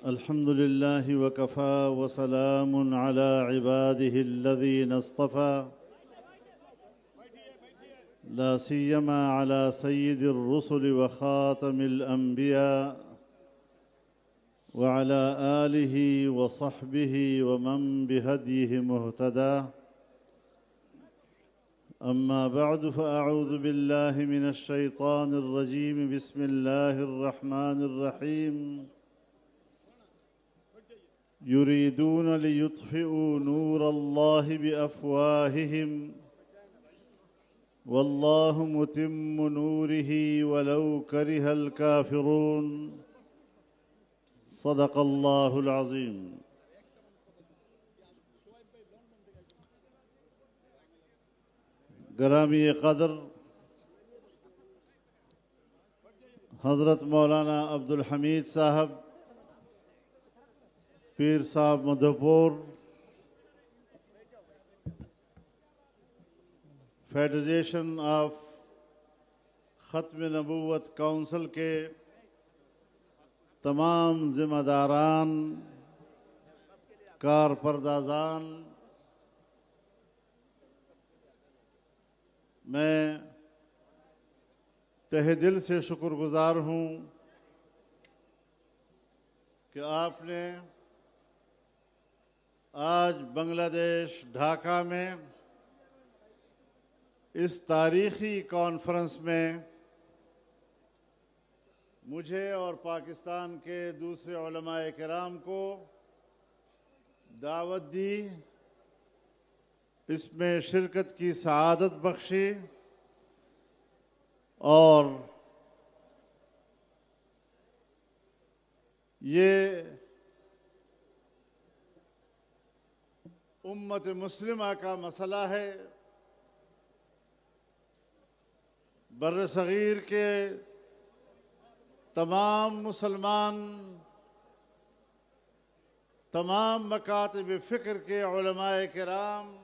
الحمد لله وكفى وسلام على عباده الذين اصطفى لا سيما على سيد الرسل وخاتم الأنبياء وعلى آله وصحبه ومن بهديه مهتدى. أما بعد فأعوذ بالله من الشيطان الرجيم. بسم الله الرحمن الرحيم. يريدون ليطفئوا نور الله بأفواههم والله متم نوره ولو كره الكافرون. صدق الله العظيم. گرامی قدر حضرت مولانا عبدالحمید صاحب پیر صاحب مدھوپور، فیڈریشن آف ختم نبوت کونسل کے تمام ذمہ داران، کارپردازان، میں تہہ دل سے شکر گزار ہوں کہ آپ نے آج بنگلہ دیش ڈھاکہ میں اس تاریخی کانفرنس میں مجھے اور پاکستان کے دوسرے علماء کرام کو دعوت دی، اس میں شرکت کی سعادت بخشی اور یہ امت مسلمہ کا مسئلہ ہے۔ بر صغیر کے تمام مسلمان، تمام مکاتب فکر کے علماء کرام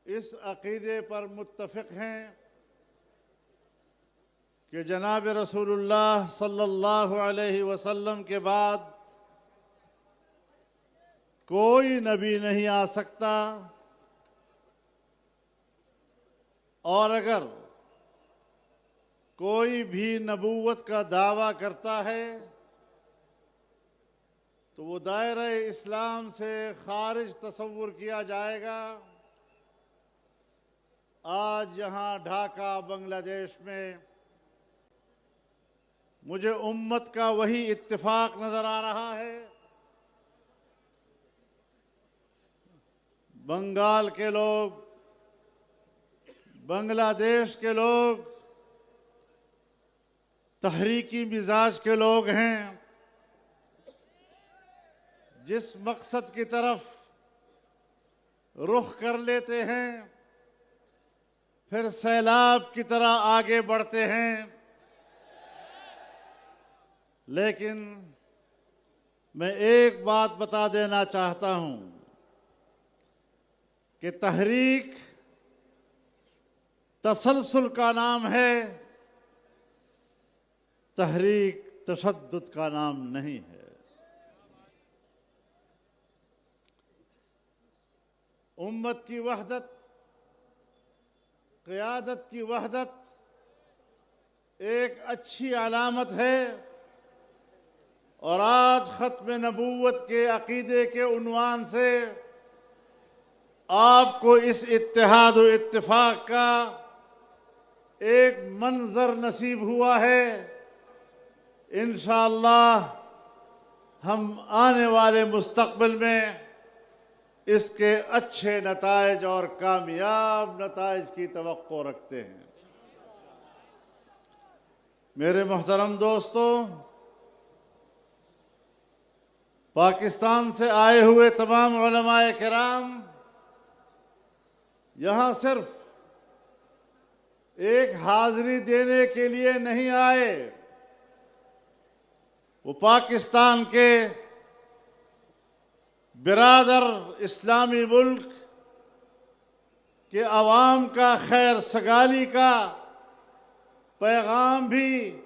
اس عقیدے پر متفق ہیں کہ جناب رسول اللہ صلی اللہ علیہ وسلم کے بعد کوئی نبی نہیں آ سکتا، اور اگر کوئی بھی نبوت کا دعویٰ کرتا ہے تو وہ دائرہ اسلام سے خارج تصور کیا جائے گا۔ آج یہاں ڈھاکہ بنگلہ دیش میں مجھے امت کا وہی اتفاق نظر آ رہا ہے۔ بنگال کے لوگ، بنگلہ دیش کے لوگ تحریکی مزاج کے لوگ ہیں، جس مقصد کی طرف رخ کر لیتے ہیں پھر سیلاب کی طرح آگے بڑھتے ہیں۔ لیکن میں ایک بات بتا دینا چاہتا ہوں کہ تحریک تسلسل کا نام ہے، تحریک تشدد کا نام نہیں ہے۔ امت کی وحدت، قیادت کی وحدت ایک اچھی علامت ہے، اور آج ختم نبوت کے عقیدے کے عنوان سے آپ کو اس اتحاد و اتفاق کا ایک منظر نصیب ہوا ہے۔ انشاءاللہ ہم آنے والے مستقبل میں اس کے اچھے نتائج اور کامیاب نتائج کی توقع رکھتے ہیں۔ میرے محترم دوستو، پاکستان سے آئے ہوئے تمام علماء کرام یہاں صرف ایک حاضری دینے کے لیے نہیں آئے، وہ پاکستان کے برادر اسلامی ملک کہ عوام کا خیر سگالی کا پیغام بھی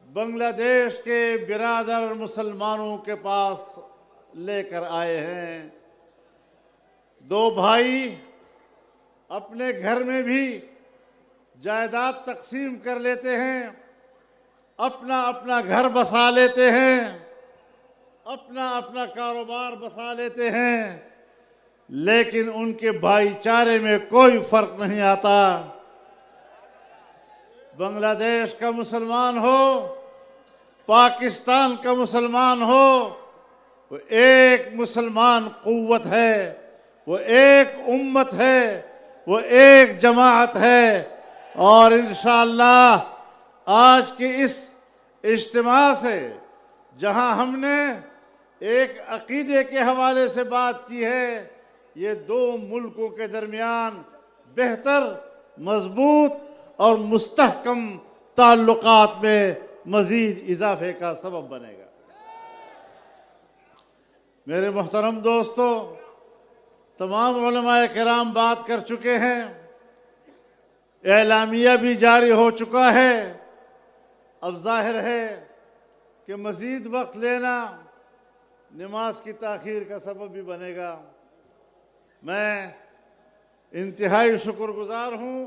بنگلہ دیش کے برادر مسلمانوں کے پاس لے کر آئے ہیں۔ دو بھائی اپنے گھر میں بھی جائیداد تقسیم کر لیتے ہیں، اپنا اپنا گھر بسا لیتے ہیں، اپنا اپنا کاروبار بسا لیتے ہیں، لیکن ان کے بھائی چارے میں کوئی فرق نہیں آتا۔ بنگلہ دیش کا مسلمان ہو، پاکستان کا مسلمان ہو، وہ ایک مسلمان قوت ہے، وہ ایک امت ہے، وہ ایک جماعت ہے۔ اور انشاءاللہ آج کے اس اجتماع سے جہاں ہم نے ایک عقیدے کے حوالے سے بات کی ہے، یہ دو ملکوں کے درمیان بہتر، مضبوط اور مستحکم تعلقات میں مزید اضافے کا سبب بنے گا۔ میرے محترم دوستو، تمام علماء کرام بات کر چکے ہیں، اعلامیہ بھی جاری ہو چکا ہے۔ اب ظاہر ہے کہ مزید وقت لینا نماز کی تاخیر کا سبب بھی بنے گا۔ میں انتہائی شکر گزار ہوں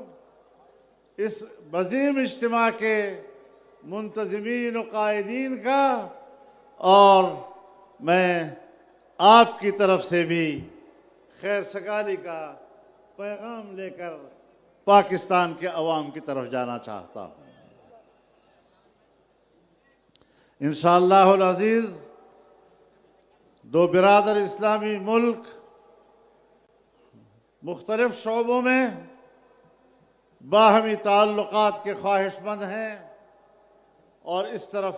اس عظیم اجتماع کے منتظمین و قائدین کا، اور میں آپ کی طرف سے بھی خیر سگالی کا پیغام لے کر پاکستان کے عوام کی طرف جانا چاہتا ہوں۔ انشاءاللہ العزیز دو برادر اسلامی ملک مختلف شعبوں میں باہمی تعلقات کے خواہش مند ہیں، اور اس طرف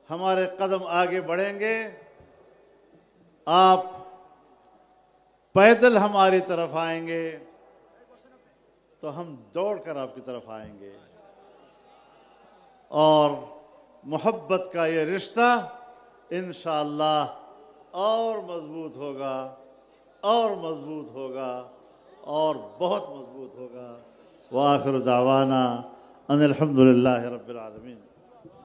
ہمارے قدم آگے بڑھیں گے۔ آپ پیدل ہماری طرف آئیں گے تو ہم دوڑ کر آپ کی طرف آئیں گے، اور محبت کا یہ رشتہ انشاءاللہ اور مضبوط ہوگا، اور مضبوط ہوگا، اور بہت مضبوط ہوگا۔ وآخر دعوانا ان الحمدللہ رب العالمین۔